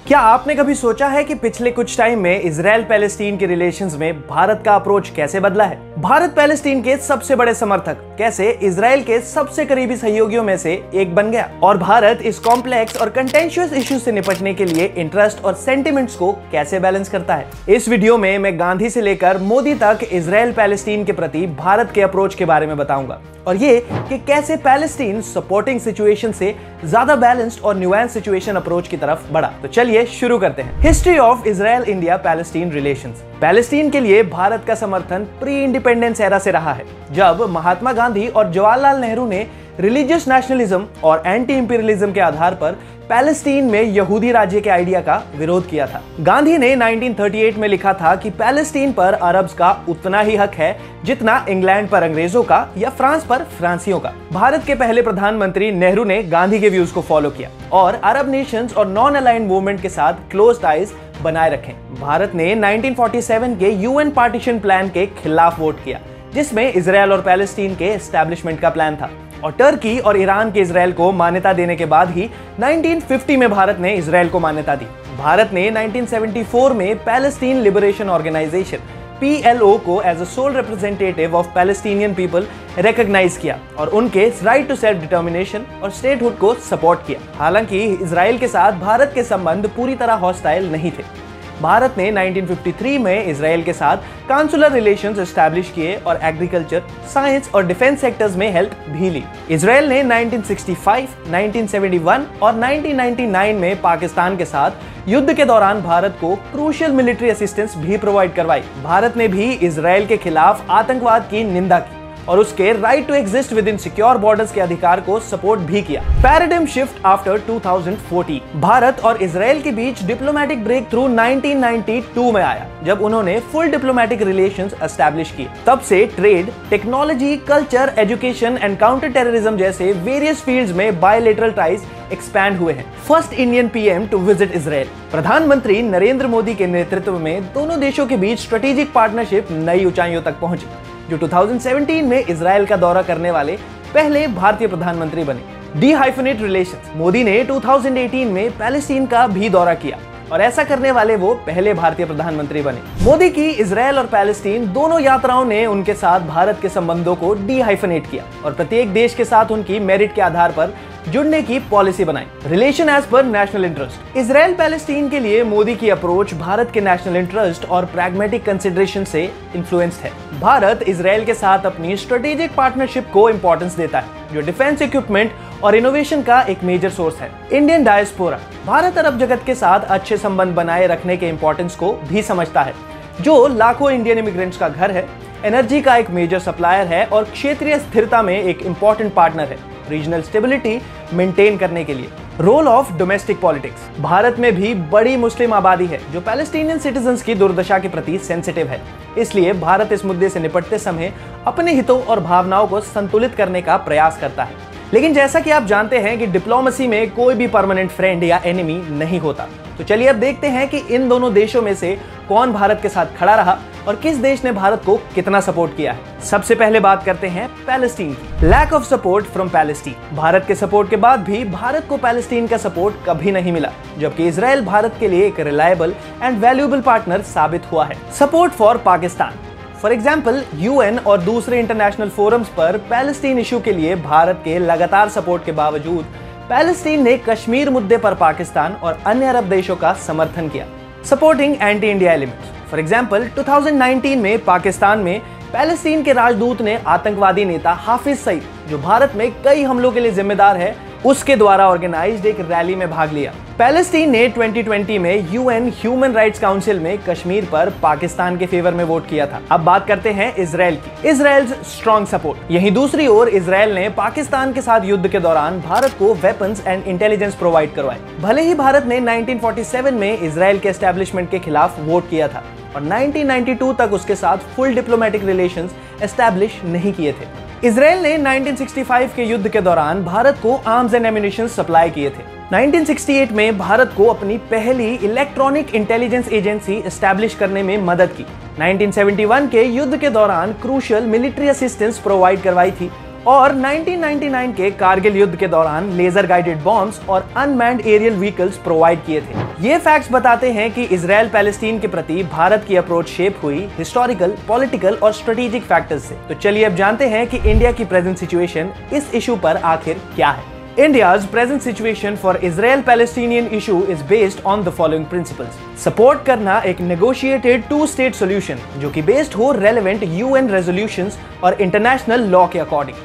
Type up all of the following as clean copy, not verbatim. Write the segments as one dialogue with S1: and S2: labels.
S1: क्या आपने कभी सोचा है कि पिछले कुछ टाइम में इजराइल पैलेस्टीन के रिलेशंस में भारत का अप्रोच कैसे बदला है? भारत पैलेस्टीन के सबसे बड़े समर्थक कैसे इजराइल के सबसे करीबी सहयोगियों में से एक बन गया, और भारत इस कॉम्प्लेक्स और कंटेंशियस इश्यू से निपटने के लिए इंटरेस्ट और सेंटिमेंट्स को कैसे बैलेंस करता है। इस वीडियो में मैं गांधी से लेकर मोदी तक इजराइल पैलेस्टीन के प्रति भारत के अप्रोच के बारे में बताऊंगा, और ये कि कैसे पैलेस्टीन सपोर्टिंग सिचुएशन से ज्यादा बैलेंस्ड और न्यूएंस सिचुएशन अप्रोच की तरफ बढ़ा। तो चलिए शुरू करते हैं। History of Israel India Palestine relations. Palestine के लिए भारत का समर्थन प्री इंडिपेंडेंस एरा से रहा है, जब महात्मा गांधी और जवाहरलाल नेहरू ने रिलीजियस नेशनलिज्म और एंटी इंपीरियलिज्म के आधार पर पैलेस्टीन में यहूदी राज्य के आइडिया का विरोध किया था। गांधी ने 1938 में लिखा था कि पैलेस्टीन पर अरब्स का उतना ही हक है जितना इंग्लैंड पर अंग्रेजों का या फ्रांस पर फ्रांसीसियों का। भारत के पहले प्रधानमंत्री नेहरू ने गांधी के व्यूज को फॉलो किया और अरब नेशंस और नॉन अलाइंड मूवमेंट के साथ क्लोज टाइज बनाए रखे। भारत ने 1947 के यूएन पार्टीशन प्लान के खिलाफ वोट किया, जिसमें इजराइल और पैलेस्टीन के एस्टैब्लिशमेंट का प्लान था, और टर्की और ईरान के इजराइल को मान्यता देने के बाद ही 1950 में भारत ने इजराइल को मान्यता दी। भारत ने 1974 में पैलेस्टीन लिबरेशन ऑर्गेनाइजेशन PLO को as a sole representative of Palestinian people recognise किया और उनके राइट टू सेल्फ डिटर्मिनेशन और स्टेटहुड को सपोर्ट किया। हालांकि इजराइल के साथ भारत के संबंध पूरी तरह हॉस्टाइल नहीं थे। भारत ने 1953 में इजराइल के साथ काउंसुलर रिलेशंस एस्टैब्लिश किए और एग्रीकल्चर, साइंस और डिफेंस सेक्टर्स में हेल्प भी ली। इजराइल ने 1965, 1971 और 1999 में पाकिस्तान के साथ युद्ध के दौरान भारत को क्रूशियल मिलिट्री असिस्टेंस भी प्रोवाइड करवाई। भारत ने भी इजराइल के खिलाफ आतंकवाद की निंदा की और उसके right to exist within secure borders के अधिकार को सपोर्ट भी किया। Paradigm shift after 2014। भारत और इजराइल के बीच डिप्लोमेटिक ब्रेक थ्रू 1992 में आया, जब उन्होंने फुल डिप्लोमेटिक रिलेशंस एस्टैब्लिश किए। तब से trade, technology, culture, education and counter terrorism जैसे वेरियस फील्ड्स में बायलैटरल टाइज एक्सपैंड हुए हैं। First Indian PM to visit Israel. प्रधानमंत्री नरेंद्र मोदी के नेतृत्व में दोनों देशों के बीच स्ट्रेटेजिक पार्टनरशिप नई ऊंचाइयों तक पहुंची, जो 2017 में इजराइल का दौरा करने वाले पहले भारतीय प्रधानमंत्री बने। D-hyphenate relations. मोदी ने 2018 में पैलेस्टीन का भी दौरा किया और ऐसा करने वाले वो पहले भारतीय प्रधानमंत्री बने। मोदी की इजराइल और पैलेस्टीन दोनों यात्राओं ने उनके साथ भारत के संबंधों को डी-हाइफनेट किया और प्रत्येक देश के साथ उनकी मेरिट के आधार पर जुड़ने की पॉलिसी बनाई। Relation as per national interest. Israel Palestine के लिए मोदी की अप्रोच भारत के नेशनल इंटरेस्ट और प्रैग्मेटिक कंसिडरेशन से इन्फ्लुएंस्ड है। भारत इजराइल के साथ अपनी स्ट्रेटेजिक पार्टनरशिप को इंपॉर्टेंस देता है, जो डिफेंस इक्विपमेंट और इनोवेशन का एक मेजर सोर्स है। Indian diaspora. भारत अरब जगत के साथ अच्छे संबंध बनाए रखने के इंपॉर्टेंस को भी समझता है, जो लाखों इंडियन इमिग्रेंट्स का घर है, एनर्जी का एक मेजर सप्लायर है और क्षेत्रीय स्थिरता में एक इंपॉर्टेंट पार्टनर है, रीजनल स्टेबिलिटी मेंटेन करने के लिए। Role of domestic politics. Bharat में भी बड़ी मुस्लिम आबादी है, जो पैलेस्टीनियन सिटीजन्स की दुर्दशा के प्रति सेंसिटिव है। इसलिए भारत इस मुद्दे से निपटते समय अपने हितों और भावनाओं को संतुलित करने का प्रयास करता है। लेकिन जैसा कि आप जानते हैं कि डिप्लोमेसी में कोई भी परमानेंट फ्रेंड या एनिमी नहीं होता। तो चलिए अब देखते हैं कि इन दोनों देशों में से कौन भारत के साथ खड़ा रहा और किस देश ने भारत को कितना सपोर्ट किया है। सबसे पहले बात करते हैं पैलेस्टीन की। Lack of support from Palestine. Bharat के सपोर्ट के बाद भी भारत को पैलेस्टीन का सपोर्ट कभी नहीं मिला, जबकि इजराइल भारत के लिए एक रिलायबल एंड वैल्यूएबल पार्टनर साबित हुआ है। Support for Pakistan. For example, UN और दूसरे इंटरनेशनल फोरम्स पर पैलेस्टीन इशू के लिए भारत के लगातार सपोर्ट के बावजूद पैलेस्टीन ने कश्मीर मुद्दे पर पाकिस्तान और अन्य अरब देशों का समर्थन किया। Supporting anti India elements. For example, 2019 में पाकिस्तान में पैलेस्टीन के राजदूत ने आतंकवादी नेता हाफिज सईद, जो भारत में कई हमलों के लिए जिम्मेदार है, उसके द्वारा ऑर्गेनाइज्ड एक रैली में भाग लिया। पैलेस्टीन ने 2020 में यूएन ह्यूमन राइट्स काउंसिल में कश्मीर पर पाकिस्तान के फेवर में वोट किया था। अब बात करते हैं इजराइल की। Israel's strong support. यहीं दूसरी ओर इजराइल ने पाकिस्तान के साथ युद्ध के दौरान भारत को वेपन्स एंड इंटेलिजेंस प्रोवाइड करवाए। भले ही भारत ने 1947 में इजराइल के एस्टैब्लिशमेंट के खिलाफ वोट किया था और 1992 तक उसके साथ फुल डिप्लोमेटिक रिलेशंस एस्टैब्लिश नहीं किए थे। इजराइल ने 1965 के युद्ध के दौरान भारत को आर्म्स एंड एम्युनिशन सप्लाई किए थे। 1968 में भारत को अपनी पहली इलेक्ट्रॉनिक इंटेलिजेंस एजेंसी एस्टैब्लिश करने में मदद की। 1971 के युद्ध के दौरान क्रूशियल मिलिट्री असिस्टेंस प्रोवाइड करवाई थी और 1999 के कारगिल युद्ध के दौरान लेजर गाइडेड बॉम्ब्स और अनमैन्ड एरियल व्हीकल्स प्रोवाइड किए थे। ये फैक्ट्स बताते हैं कि इजराइल पैलेस्टीन के प्रति भारत की अप्रोच शेप हुई हिस्टोरिकल, पॉलिटिकल और स्ट्रेटेजिक फैक्टर्स से। तो चलिए अब जानते हैं कि इंडिया की प्रेजेंट सिचुएशन इस इशू पर आखिर क्या है। India's present situation for Israel-Palestinian issue is based on the following principles. Support करना एक negotiated two-state solution जो कि based हो relevant UN resolutions और international law के according.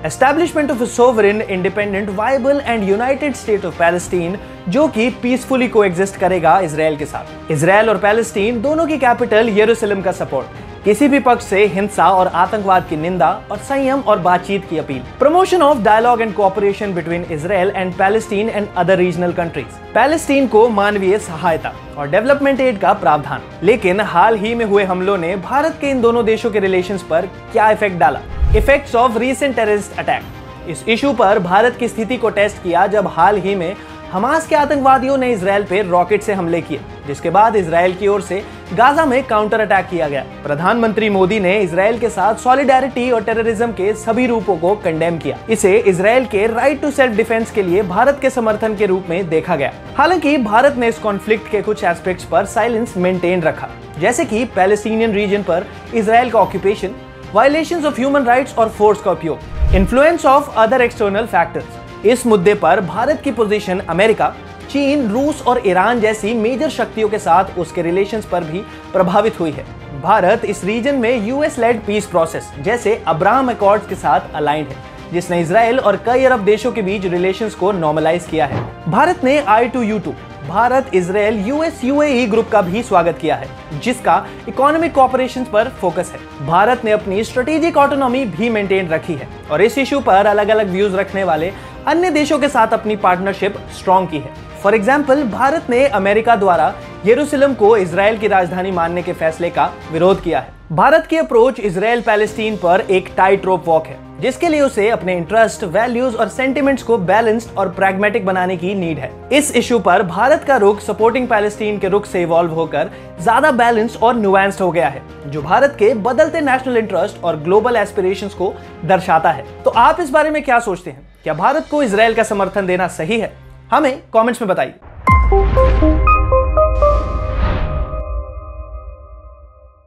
S1: Establishment of a sovereign, independent, viable and united state of Palestine जो कि peacefully coexist करेगा इजराइल के साथ। इजराइल और पैलेस्टीन दोनों की कैपिटल यरूशलेम का सपोर्ट, किसी भी पक्ष से हिंसा और आतंकवाद की निंदा और संयम और बातचीत की अपील। Promotion of dialogue and cooperation between Israel and Palestine and other regional countries. Palestine को मानवीय सहायता और डेवलपमेंट एड का प्रावधान। लेकिन हाल ही में हुए हमलों ने भारत के इन दोनों देशों के रिलेशंस पर क्या इफेक्ट डाला? Effects of recent terrorist attack. इस इशू पर भारत की स्थिति को टेस्ट किया जब हाल ही में हमास के आतंकवादियों ने इजराइल पे रॉकेट से हमले किए, जिसके बाद इजराइल की ओर से गाजा में काउंटर अटैक किया गया। प्रधानमंत्री मोदी ने इजराइल के साथ सॉलिडेरिटी और टेररिज्म के सभी रूपों को कंडेम किया। इसे इजराइल के राइट टू सेल्फ डिफेंस के लिए भारत के समर्थन के रूप में देखा गया। हालांकि भारत ने इस कॉन्फ्लिक्ट के कुछ एस्पेक्ट्स पर साइलेंस मेंटेन रखा, जैसे कि पैलेस्टीनियन रीजन पर इजराइल का occupation, violations of human rights और फोर्स का उपयोग, influence of other external factors. इस मुद्दे पर भारत की पोजीशन अमेरिका, चीन, रूस और ईरान जैसी मेजर शक्तियों के साथ उसके रिलेशंस पर भी प्रभावित हुई है। भारत इस रीजन में यूएस लेड पीस प्रोसेस जैसे अब्राहम अकॉर्ड्स के साथ अलाइंड है, जिसने इजराइल और कई अरब देशों के बीच रिलेशंस को नॉर्मलाइज किया है। भारत ने I2U2 Bharat Israel US UAE group का भी स्वागत किया है, जिसका इकोनॉमिक कोऑपरेशन पर फोकस है। भारत ने अपनी स्ट्रेटेजिक ऑटोनॉमी भी मेंटेन रखी है और इस इशू पर अलग अलग व्यूज रखने वाले अन्य देशों के साथ अपनी पार्टनरशिप स्ट्रॉन्ग की है। फॉर एग्जाम्पल, भारत ने अमेरिका द्वारा यरूशलेम को इजराइल की राजधानी मानने के फैसले का विरोध किया है। भारत की अप्रोच इजराइल पैलेस्टीन पर एक टाइट रोप वॉक है, जिसके लिए उसे अपने इंटरेस्ट, वैल्यूज और सेंटिमेंट्स को बैलेंस्ड और प्रैग्मेटिक बनाने की नीड है। इस इशू पर भारत का रुख सपोर्टिंग पैलेस्टीन के रुख से इवॉल्व होकर ज्यादा बैलेंस्ड और न्यूएंस्ड हो गया है, जो भारत के बदलते नेशनल इंटरेस्ट और ग्लोबल एस्पिरेशंस को दर्शाता है। तो आप इस बारे में क्या सोचते हैं? क्या भारत को इजराइल का समर्थन देना सही है? हमें कमेंट्स में बताइए।